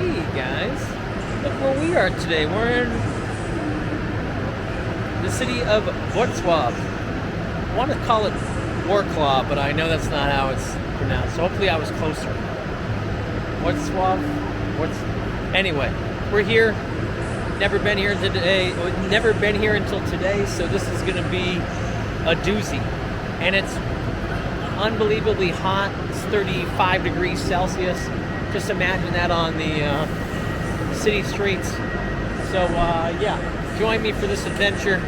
Hey guys, look where we are today. We're in the city of Wrocław. I want to call it Wroclaw, but I know that's not how it's pronounced, so hopefully I was closer. Wrocław? Anyway, we're here. Never been here today. Never been here until today, so this is going to be a doozy. And it's unbelievably hot. It's 35 degrees Celsius. Just imagine that on the city streets. So yeah, join me for this adventure.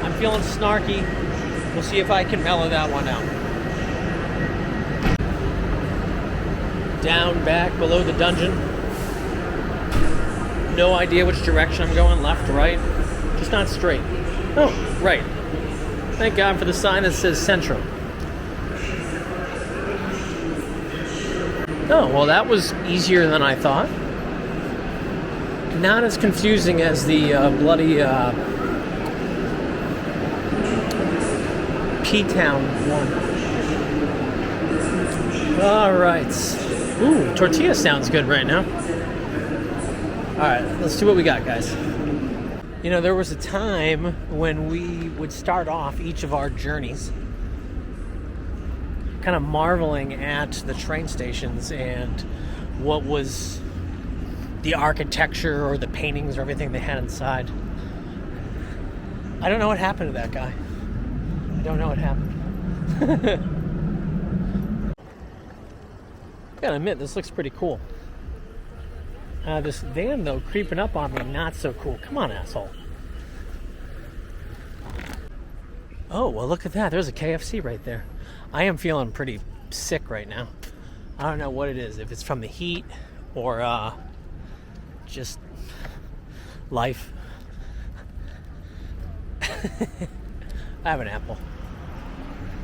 I'm feeling snarky. We'll see if I can mellow that one out. Down back below the dungeon. No idea which direction I'm going, left, right. Just not straight. Oh, right. Thank God for the sign that says Central. Oh, well, that was easier than I thought. Not as confusing as the bloody P-Town one. All right. Ooh, tortilla sounds good right now. All right, let's see what we got, guys. You know, there was a time when we would start off each of our journeys kind of marveling at the train stations and what was the architecture or the paintings or everything they had inside. I don't know what happened to that guy. I don't know what happened. I gotta admit, this looks pretty cool. This van, though, creeping up on me, not so cool. Come on, asshole. Oh, well, look at that. There's a KFC right there. I am feeling pretty sick right now. I don't know what it is, if it's from the heat or just life. I have an apple.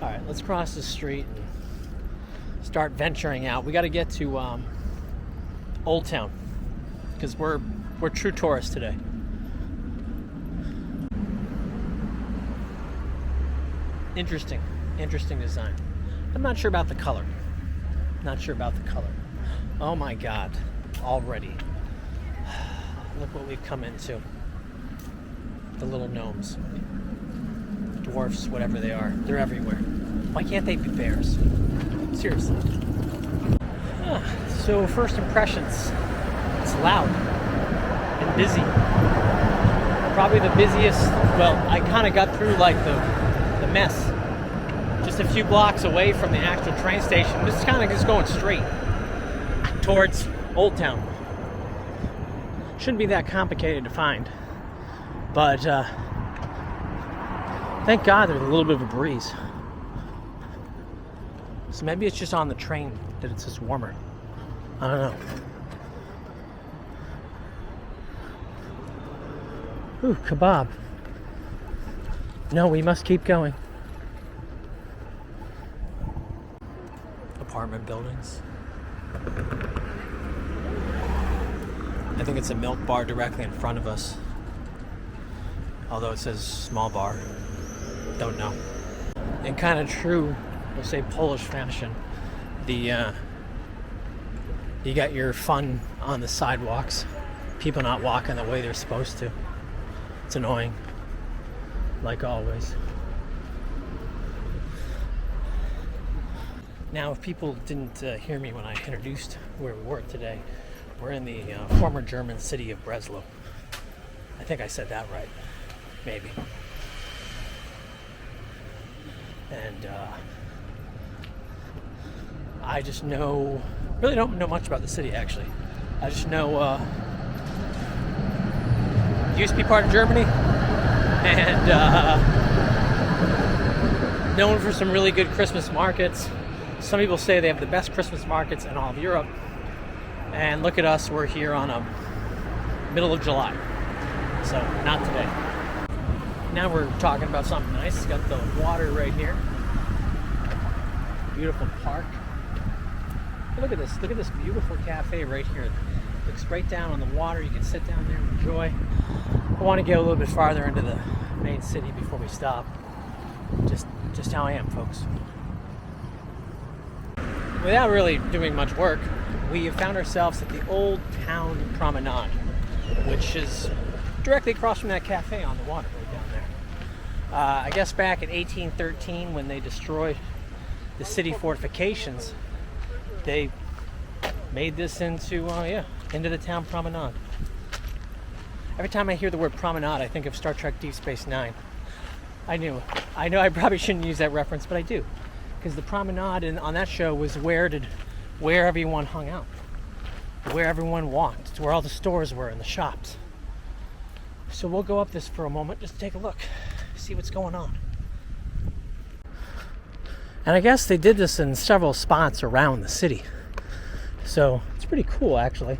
All right, let's cross the street and start venturing out. We got to get to Old Town because we're true tourists today. Interesting design. I'm not sure about the color. Oh my God, already. Look what we've come into. The little gnomes. Dwarfs, whatever they are. They're everywhere. Why can't they be bears? Seriously. So first impressions. It's loud and busy. Probably the busiest. Well, I kind of got through like the mess. Just a few blocks away from the actual train station. Just kind of just going straight towards Old Town. Shouldn't be that complicated to find. But thank God there's a little bit of a breeze. So maybe it's just on the train that it's just warmer. I don't know. Ooh, kebab. No, we must keep going. Apartment buildings. I think it's a milk bar directly in front of us. Although it says small bar. Don't know. In kind of true, we'll say Polish fashion, you got your fun on the sidewalks. People not walking the way they're supposed to. It's annoying. Like always. Now, if people didn't hear me when I introduced where we were today, we're in the former German city of Breslau. I think I said that right. Maybe. And I just really don't know much about the city, actually. I just know it used to be part of Germany, and known for some really good Christmas markets. Some people say they have the best Christmas markets in all of Europe. And look at us, we're here on a middle of July. So, not today. Now we're talking about something nice. It's got the water right here. Beautiful park. Look at this beautiful cafe right here. It looks right down on the water. You can sit down there and enjoy. I want to get a little bit farther into the main city before we stop. Just how I am, folks. without really doing much work, we have found ourselves at the Old Town Promenade, which is directly across from that cafe on the water right down there. I guess back in 1813, when they destroyed the city fortifications, they made this into the town promenade. Every time I hear the word promenade, I think of Star Trek Deep Space Nine. I know I probably shouldn't use that reference, but I do. Because the promenade on that show was where everyone hung out. Where everyone walked. It's where all the stores were and the shops. So we'll go up this for a moment just to take a look. See what's going on. And I guess they did this in several spots around the city. So it's pretty cool, actually.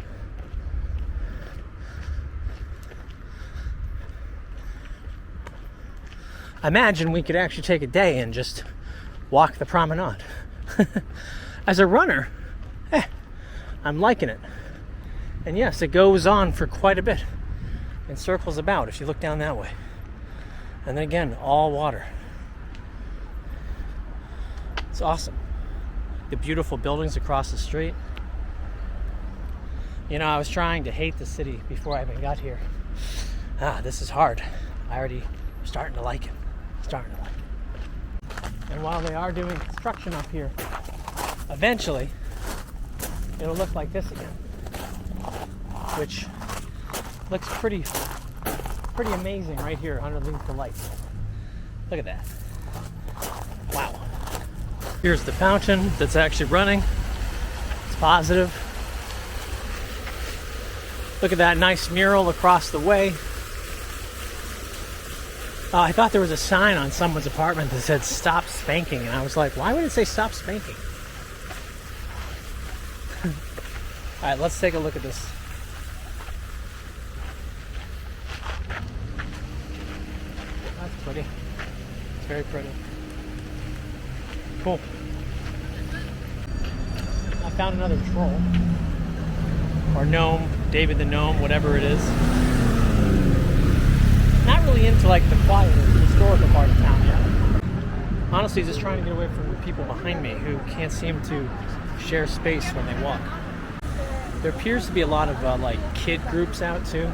I imagine we could actually take a day and just walk the promenade. As a runner, I'm liking it. And yes, it goes on for quite a bit and circles about if you look down that way. And then again, all water. It's awesome. The beautiful buildings across the street. You know, I was trying to hate the city before I even got here. This is hard. I'm starting to like it. And while they are doing construction up here, eventually it'll look like this again, which looks pretty amazing right here underneath the lights. Look at that. Wow. Here's the fountain that's actually running. It's positive. Look at that nice mural across the way. I thought there was a sign on someone's apartment that said "Stop Spanking," and I was like, why would it say "Stop Spanking"? All right, let's take a look at this. That's pretty. It's very pretty. Cool. I found another troll. Or gnome, David the Gnome, whatever it is. Not really into like the quiet or historical part of town yet. Honestly, just trying to get away from the people behind me who can't seem to share space when they walk. There appears to be a lot of like kid groups out too.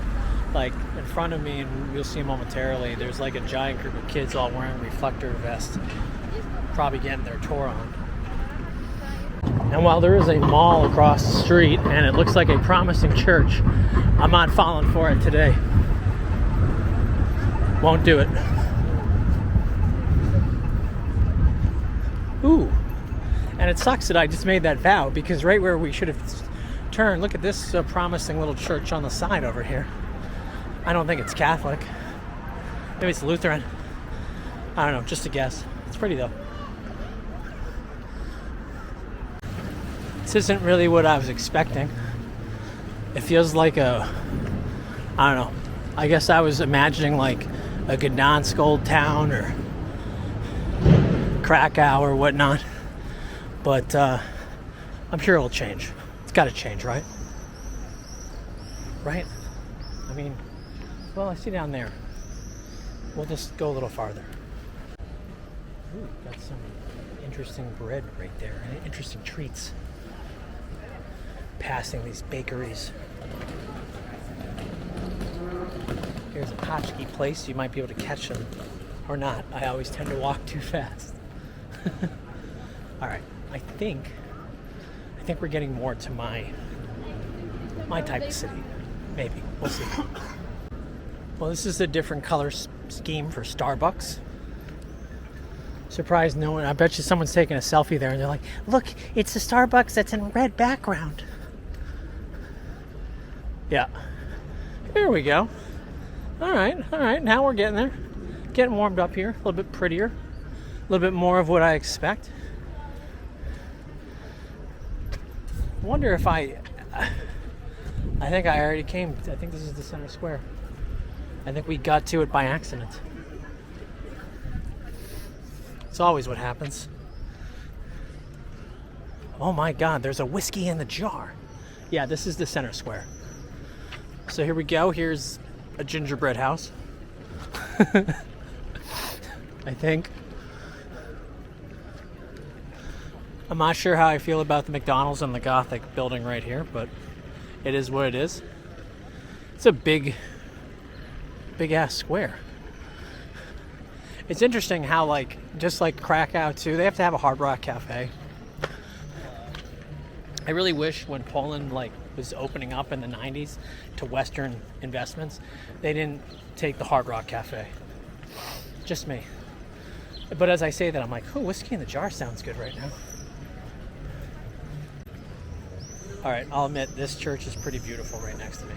Like in front of me, and you'll see momentarily, there's like a giant group of kids all wearing reflector vests, probably getting their tour on. And while there is a mall across the street and it looks like a promising church, I'm not falling for it today. Won't do it. Ooh. And it sucks that I just made that vow, because right where we should have turned, look at this promising little church on the side over here. I don't think it's Catholic. Maybe it's Lutheran. I don't know, just a guess. It's pretty though. This isn't really what I was expecting. It feels like I don't know. I guess I was imagining like a Gdansk old town or Krakow or whatnot. But I'm sure it'll change. It's got to change, right? Right? I mean, well, I see down there. We'll just go a little farther. Ooh, got some interesting bread right there, and interesting treats. Passing these bakeries. Here's a tchotchke place. You might be able to catch them or not. I always tend to walk too fast. All right, I think we're getting more to my type of city. Maybe we'll see. Well, this is a different color scheme for Starbucks. Surprised no one. I bet you someone's taking a selfie there, and they're like, "Look, it's a Starbucks that's in red background." Yeah. Here we go. All right. Now we're getting there. Getting warmed up here. A little bit prettier. A little bit more of what I expect. I wonder if I think I already came. I think this is the center square. I think we got to it by accident. It's always what happens. Oh my God, there's a whiskey in the jar. Yeah, this is the center square. So here we go. Here's a gingerbread house. I think. I'm not sure how I feel about the McDonald's and the Gothic building right here, but it is what it is. It's a big ass square. It's interesting how, like, just like Krakow too, they have to have a Hard Rock Cafe. I really wish when Poland was opening up in the 90s to Western investments, they didn't take the Hard Rock Cafe. Just me. But as I say that, I'm like, oh, whiskey in the jar sounds good right now. All right, I'll admit, this church is pretty beautiful right next to me.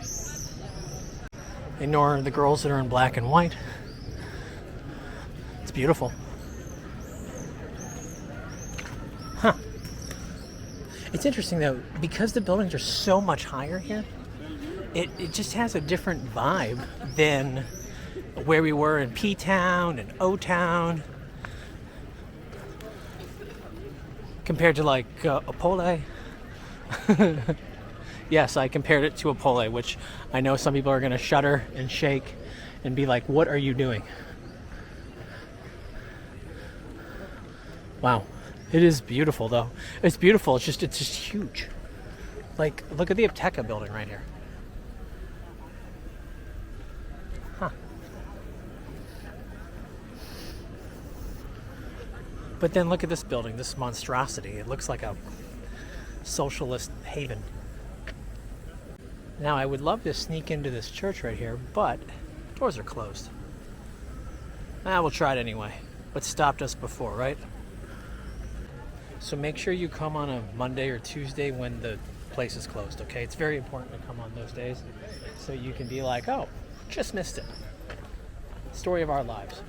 Ignore the girls that are in black and white. It's beautiful. Huh. It's interesting though, because the buildings are so much higher here, it just has a different vibe than where we were in P-Town and O-Town. Compared to like Opole. Yes, I compared it to Opole, which I know some people are going to shudder and shake and be like, what are you doing? Wow. It is beautiful though. It's beautiful. It's just huge. Like, look at the Apteca building right here. Huh. But then look at this building, this monstrosity. It looks like a socialist haven. Now, I would love to sneak into this church right here, but doors are closed. We'll try it anyway. What stopped us before, right? So make sure you come on a Monday or Tuesday when the place is closed, okay? It's very important to come on those days so you can be like, oh, just missed it. Story of our lives.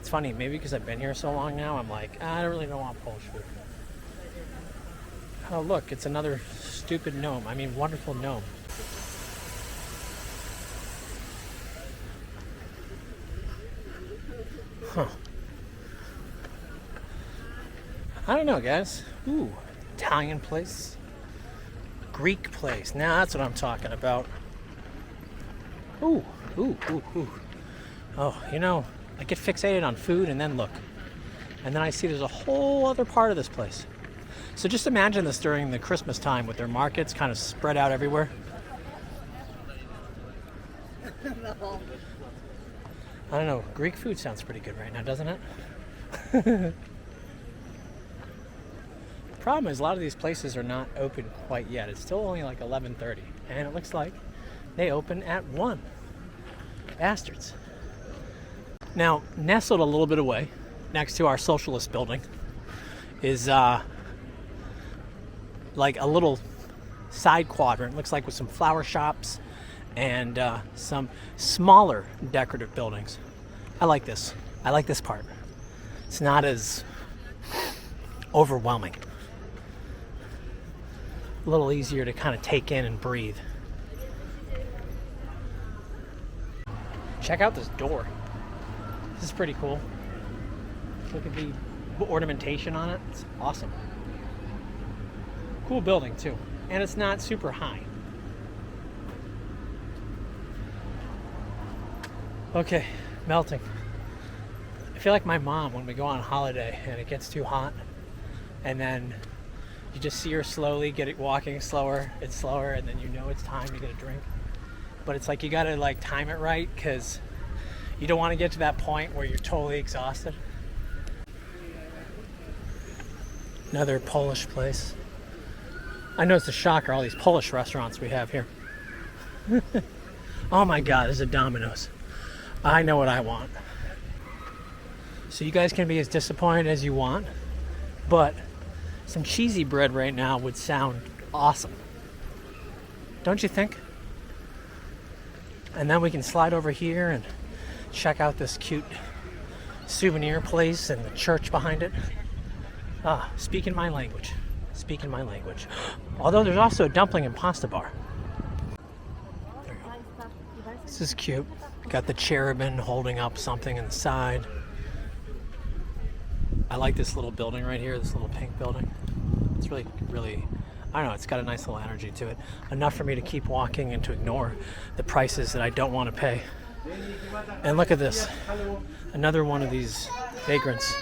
It's funny, maybe because I've been here so long now, I'm like, I don't really want Polish food. Oh, look, it's another stupid gnome. I mean, wonderful gnome. Huh. I don't know, guys. Ooh, Italian place. Greek place. Now that's what I'm talking about. Ooh. Oh, you know, I get fixated on food and then look. And then I see there's a whole other part of this place. So just imagine this during the Christmas time with their markets kind of spread out everywhere. I don't know, Greek food sounds pretty good right now, doesn't it? The problem is a lot of these places are not open quite yet. It's still only like 11:30, and it looks like they open at 1. Bastards. Now, nestled a little bit away, next to our socialist building, is like a little side quadrant. Looks like with some flower shops and some smaller decorative buildings. I like this. I like this part. It's not as overwhelming. A little easier to kind of take in and breathe. Check out this door. This is pretty cool. Look at the ornamentation on it. It's awesome. Cool building too. And it's not super high. Okay, melting. I feel like my mom when we go on holiday and it gets too hot, and then you just see her slowly walking slower and slower, and then you know it's time to get a drink. But it's like you gotta like time it right, because you don't want to get to that point where you're totally exhausted. Another Polish place. I know it's a shocker, all these Polish restaurants we have here. Oh my God, there's a Domino's. I know what I want. So you guys can be as disappointed as you want, but some cheesy bread right now would sound awesome. Don't you think? And then we can slide over here and check out this cute souvenir place and the church behind it. Speaking my language. Speaking my language. Although there's also a dumpling and pasta bar. There you go. This is cute. Got the cherubim holding up something on the side. I like this little building right here, this little pink building. It's really, I don't know, it's got a nice little energy to it. Enough for me to keep walking and to ignore the prices that I don't want to pay. And look at this. Another one of these vagrants.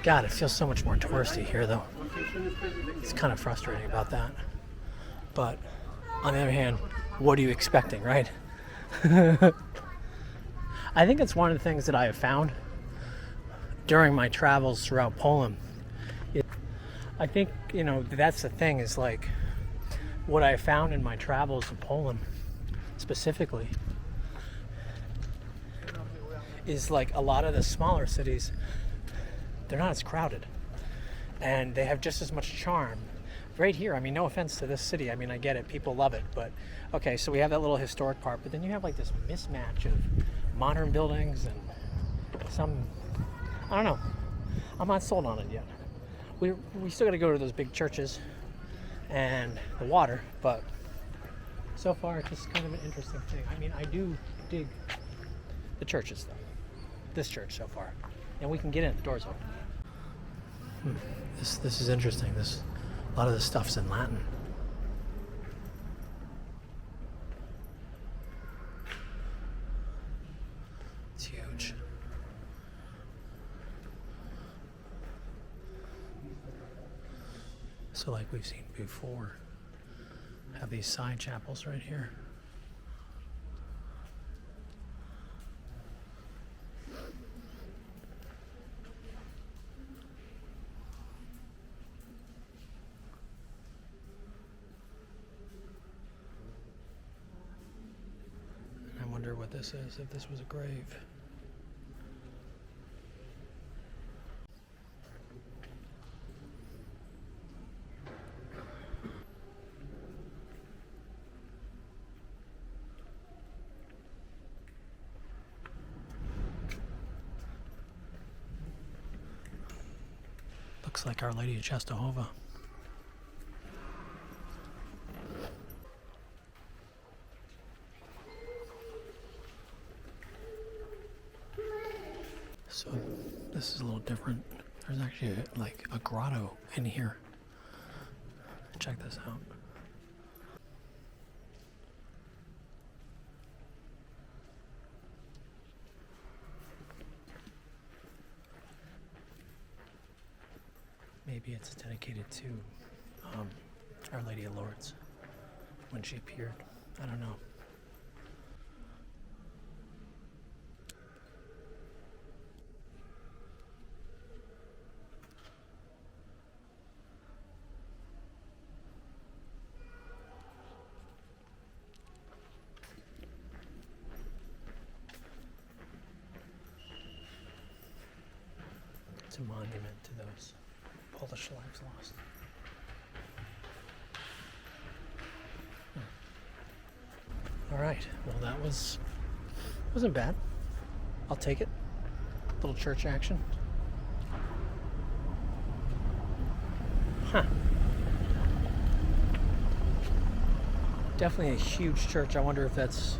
God, it feels so much more touristy here, though. It's kind of frustrating about that. But on the other hand, what are you expecting, right? I think it's one of the things that I have found during my travels throughout Poland. I think, you know, that's the thing, is like what I found in my travels in Poland specifically is like a lot of the smaller cities, they're not as crowded and they have just as much charm. Right here, I mean, no offense to this city, I mean, I get it, people love it, but okay, so we have that little historic part, but then you have like this mismatch of modern buildings and some, I don't know, I'm not sold on it yet. We still got to go to those big churches and the water, but so far it's just kind of an interesting thing. I mean, I do dig the churches though. This church so far, and we can get in. The doors open. This is interesting. A lot of this stuff's in Latin. It's huge. So like we've seen before, have these side chapels right here. And I wonder what this is, if this was a grave. Looks like Our Lady of Czestochowa. So this is a little different. There's actually like a grotto in here. Check this out. Maybe it's dedicated to Our Lady of Lourdes when she appeared. I don't know. It's a monument to those Polish lives lost. All right. Well, that wasn't bad. I'll take it. Little church action. Huh. Definitely a huge church. I wonder if that's.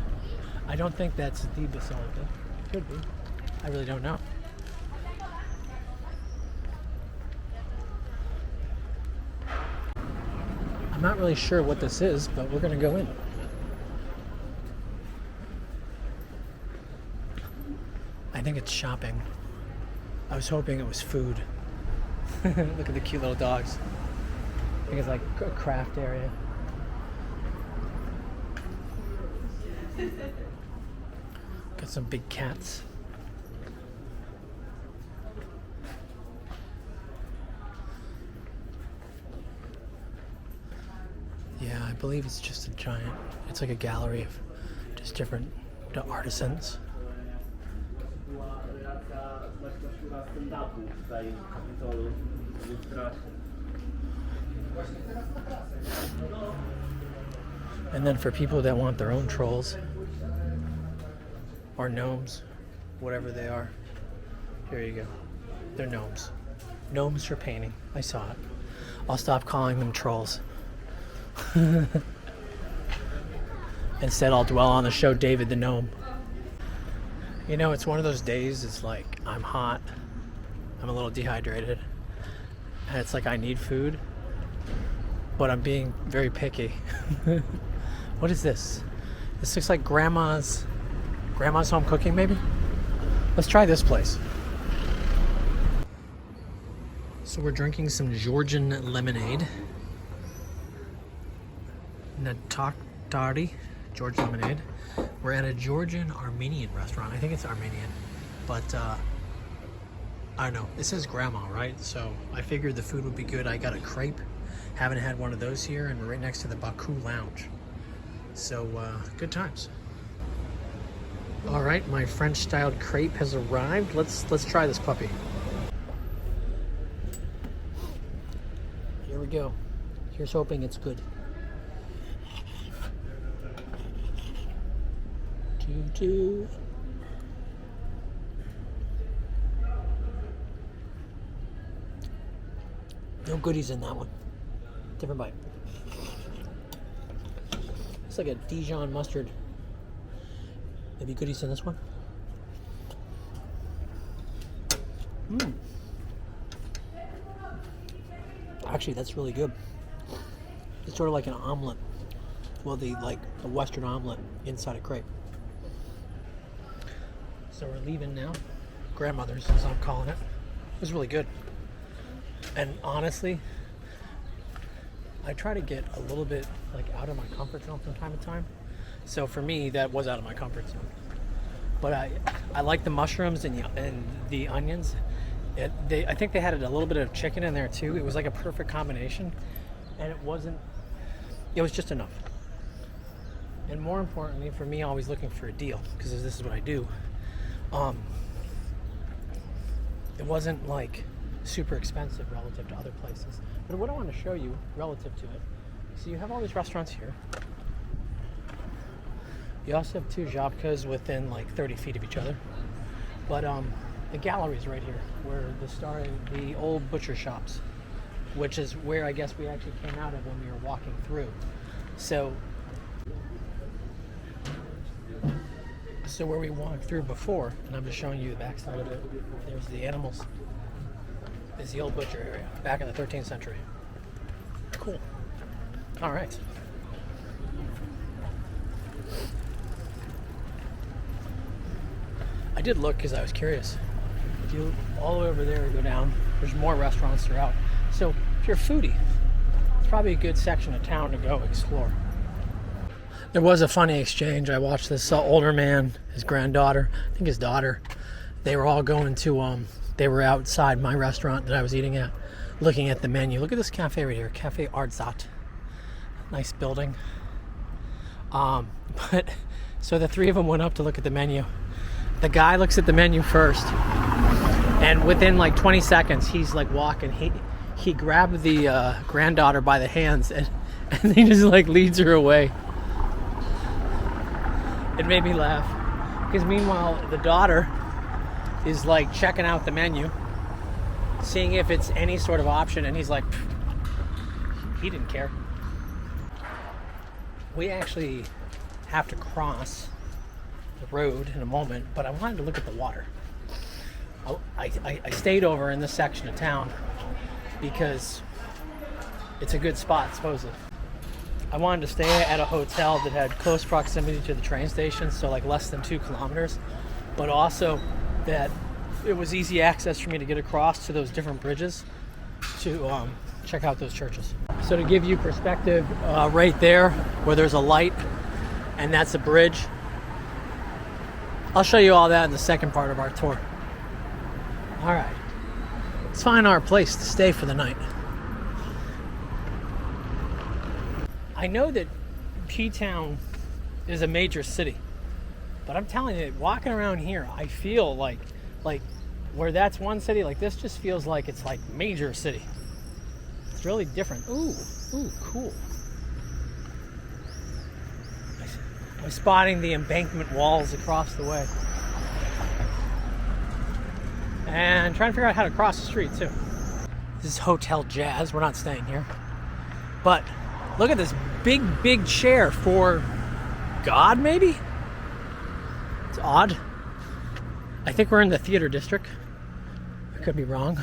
I don't think that's the basilica. Could be. I really don't know. I'm not really sure what this is, but we're going to go in. I think it's shopping. I was hoping it was food. Look at the cute little dogs. I think it's like a craft area. Got some big cats. Yeah, I believe it's just a giant, it's like a gallery of just different artisans. And then for people that want their own trolls or gnomes, whatever they are, here you go. They're gnomes. Gnomes for painting. I saw it. I'll stop calling them trolls. Instead, I'll dwell on the show David the Gnome. You know, it's one of those days, it's like I'm hot, I'm a little dehydrated, and it's like I need food, but I'm being very picky. What is this? This looks like grandma's home cooking, maybe? Let's try this place. So we're drinking some Georgian lemonade. Nativity, Georgian lemonade. We're at a Georgian Armenian restaurant. I think it's Armenian, but I don't know. It says grandma, right? So I figured the food would be good. I got a crepe. Haven't had one of those here, and we're right next to the Baku Lounge. So good times. All right, my French-styled crepe has arrived. Let's try this puppy. Here we go. Here's hoping it's good. Two. No goodies in that one. Different bite. It's like a Dijon mustard. Maybe goodies in this one. Actually, that's really good. It's sort of like an omelet. Well, like a Western omelet inside a crepe. So we're leaving now. Grandmother's, as I'm calling it. It was really good. And honestly, I try to get a little bit like out of my comfort zone from time to time. So for me, that was out of my comfort zone. But I like the mushrooms and the onions. I think they had a little bit of chicken in there too. It was like a perfect combination, and it was just enough. And more importantly, for me, always looking for a deal, because this is what I do. It wasn't like super expensive relative to other places. But what I want to show you relative to it, so you have all these restaurants here. You also have two Żabkas within like 30 feet of each other. But the gallery's right here, where the old butcher shops, which is where I guess we actually came out of when we were walking through. So where we walked through before, and I'm just showing you the backside of it, there's the animals, is the old butcher area, back in the 13th century. Cool. All right. I did look because I was curious. If you all the way over there, go down, there's more restaurants throughout. So if you're a foodie, it's probably a good section of town to go explore. There was a funny exchange. I watched this older man, his granddaughter, I think his daughter. They were all going to, they were outside my restaurant that I was eating at, looking at the menu. Look at this cafe right here, Cafe Artsat. Nice building. But so the three of them went up to look at the menu. The guy looks at the menu first, and within like 20 seconds, he's like walking. He grabbed the granddaughter by the hands, and he just like leads her away. It made me laugh, because meanwhile the daughter is like checking out the menu, seeing if it's any sort of option, and he's like, he didn't care. We actually have to cross the road in a moment, but I wanted to look at the water. I stayed over in this section of town because it's a good spot, supposedly. I wanted to stay at a hotel that had close proximity to the train station, so like less than 2 kilometers, but also that it was easy access for me to get across to those different bridges to check out those churches. So to give you perspective, right there where there's a light, and that's a bridge. I'll show you all that in the second part of our tour. All right, let's find our place to stay for the night. I know that P-Town is a major city, but I'm telling you, walking around here, I feel like where that's one city, like this just feels like it's like major city. It's really different. Ooh, cool. I'm spotting the embankment walls across the way. And trying to figure out how to cross the street too. This is Hotel Jazz. We're not staying here. But look at this big chair for God, maybe? It's odd. I think we're in the theater district. I could be wrong.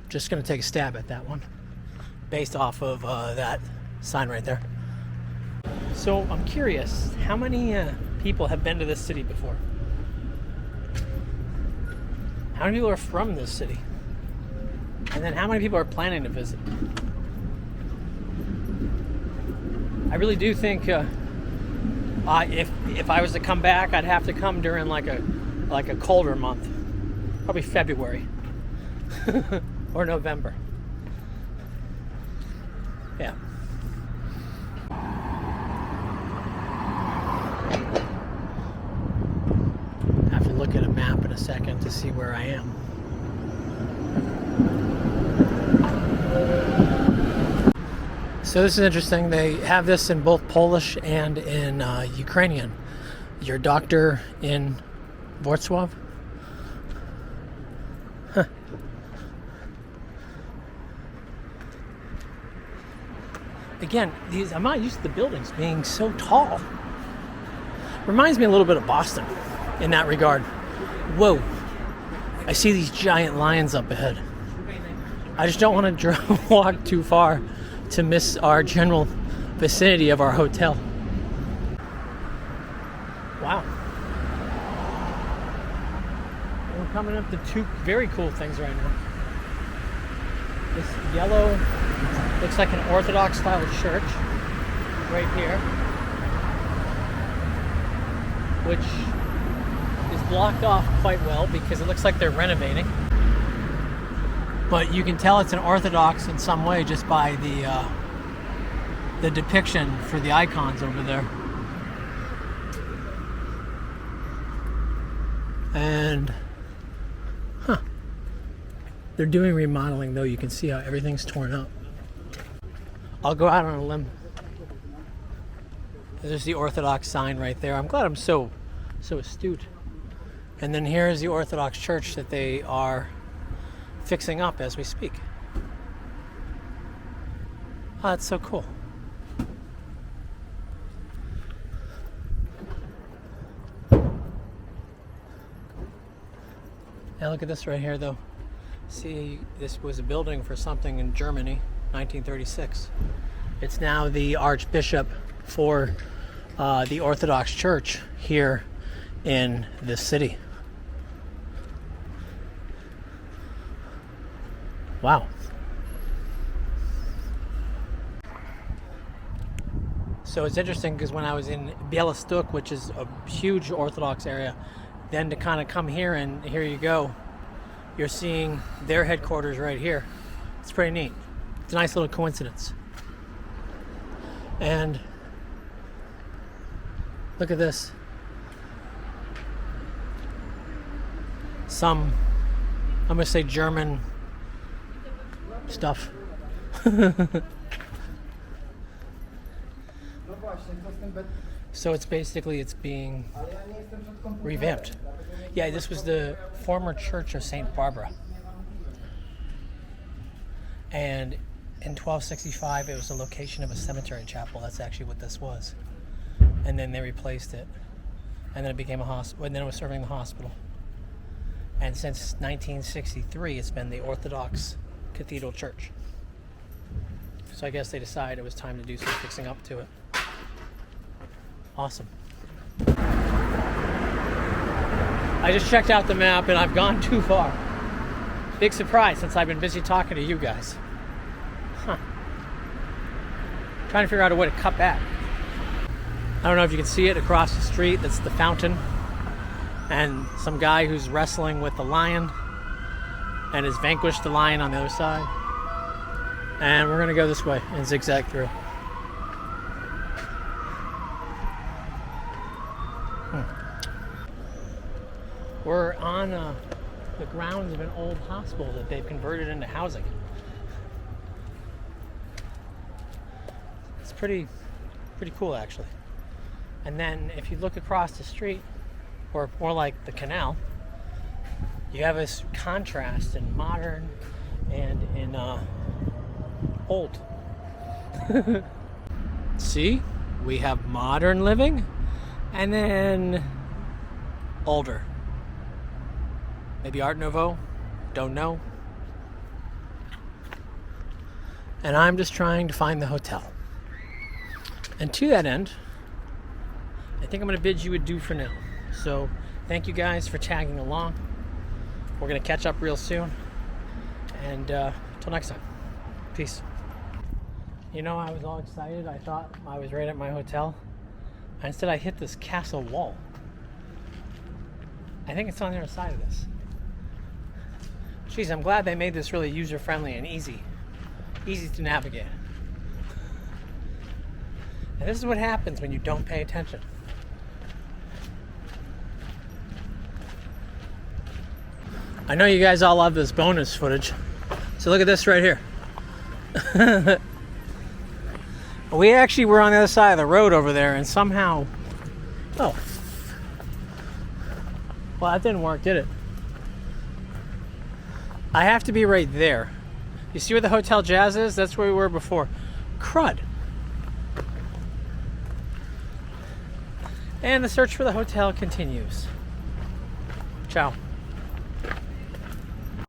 Just gonna take a stab at that one based off of that sign right there. So I'm curious, how many people have been to this city before? How many people are from this city? And then how many people are planning to visit? I really do think if I was to come back, I'd have to come during like a colder month, probably February or November. Yeah. I have to look at a map in a second to see where I am. So this is interesting. They have this in both Polish and in Ukrainian. Your doctor in Wrocław. Huh. Again, I'm not used to the buildings being so tall. Reminds me a little bit of Boston in that regard. Whoa. I see these giant lions up ahead. I just don't want to walk too far to miss our general vicinity of our hotel. Wow. We're coming up to two very cool things right now. This yellow looks like an Orthodox style church right here, which is blocked off quite well because it looks like they're renovating. But you can tell it's an Orthodox in some way just by the depiction for the icons over there. And they're doing remodeling though. You can see how everything's torn up. I'll go out on a limb. There's the Orthodox sign right there. I'm glad I'm so astute. And then here's the Orthodox church that they are fixing up as we speak. Oh, that's so cool. Now look at this right here though. See, this was a building for something in Germany, 1936. It's now the Archbishop for the Orthodox Church here in this city. Wow. So it's interesting because when I was in Białystok, which is a huge Orthodox area, then to kind of come here and here you go, you're seeing their headquarters right here. It's pretty neat. It's a nice little coincidence. And look at this. I'm gonna say German stuff. So it's being revamped. Yeah, this was the former church of St. Barbara. And in 1265, it was the location of a cemetery chapel. That's actually what this was. And then they replaced it. And then it became a hospital. And then it was serving the hospital. And since 1963, it's been the Orthodox Cathedral Church. So I guess they decided it was time to do some fixing up to it. Awesome. I just checked out the map and I've gone too far. Big surprise since I've been busy talking to you guys. Trying to figure out a way to cut back. I don't know if you can see it across the street. That's the fountain. And some guy who's wrestling with the lion and has vanquished the lion on the other side. And we're gonna go this way and zigzag through. We're on the grounds of an old hospital that they've converted into housing. It's pretty cool actually. And then if you look across the street, or more like the canal, you have this contrast in modern and in old. See, we have modern living and then older. Maybe Art Nouveau, don't know. And I'm just trying to find the hotel. And to that end, I think I'm going to bid you adieu for now. So thank you guys for tagging along. We're going to catch up real soon. And till next time. Peace. You know, I was all excited. I thought I was right at my hotel. Instead, I hit this castle wall. I think it's on the other side of this. Jeez, I'm glad they made this really user-friendly and easy to navigate. And this is what happens when you don't pay attention. I know you guys all love this bonus footage. So look at this right here. We actually were on the other side of the road over there and somehow... Oh. Well, that didn't work, did it? I have to be right there. You see where the Hotel Jazz is? That's where we were before. Crud. And the search for the hotel continues. Ciao.